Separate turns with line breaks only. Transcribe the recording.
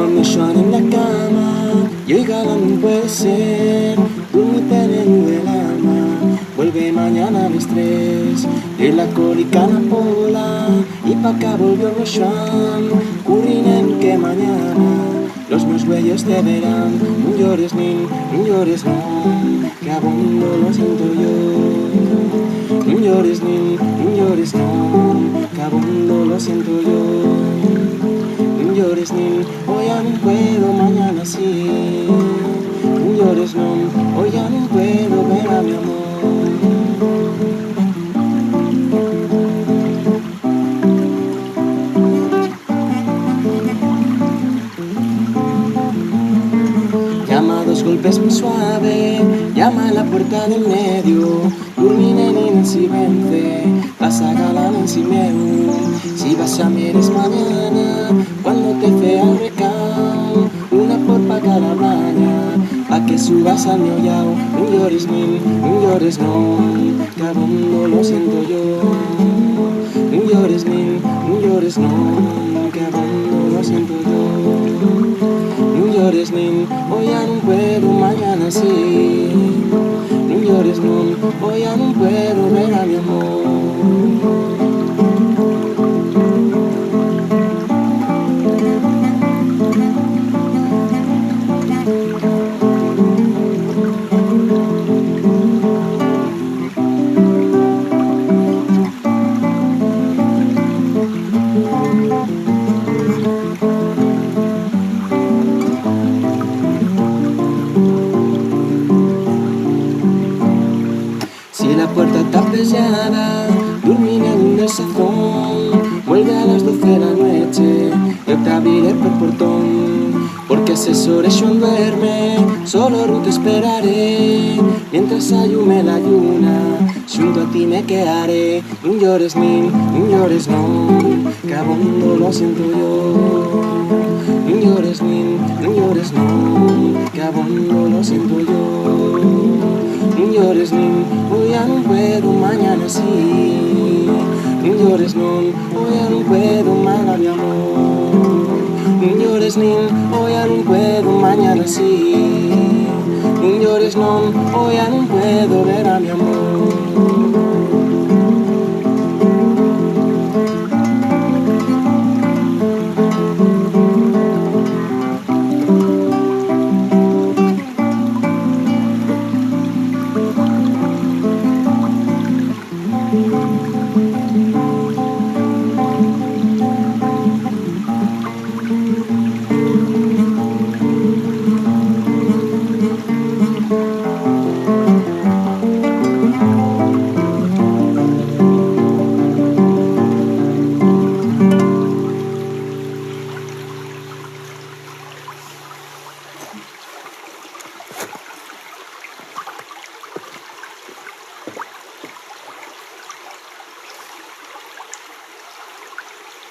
Dormo yo en la cama y oiga no puede ser. Durmite en el alma, vuelve mañana a mis 3. De la cólica na pola y pa' acá volvió Roshan. Currinen que mañana los meus huellos te verán. No llores no llores no, que aún no lo siento yo. No llores no llores no, que aún no lo siento yo. No llores hoy ya no puedo, mañana sí. No llores no, hoy ya no puedo ver a mi amor. Llama a 2 golpes muy suave, llama a la puerta del medio. Dorminen en si vence, pasa galán en si meu. Si vas a mires mañana, cuando te fea el recao, una porpa cada maña, pa' que subas al mi hollao. No llores no llores no, que aún no lo siento yo. No llores no llores no, que aún no lo siento yo. No llores hoy ya no puedo, mañana sí. No llores hoy ya no puedo ver a mi amor. Si la puerta está pesada, dorminen en el sazón. Vuelve a las 12 de la noche, yo te abriré por portón. Porque se yo duerme, solo Ruth esperaré. Mientras ayume la lluna, junto a ti me quedaré. No llores no llores no, que aún no lo siento yo. No llores no llores no, que aún no lo siento yo. No llores hoy ya no puedo, mañana sí. No llores hoy ya no puedo,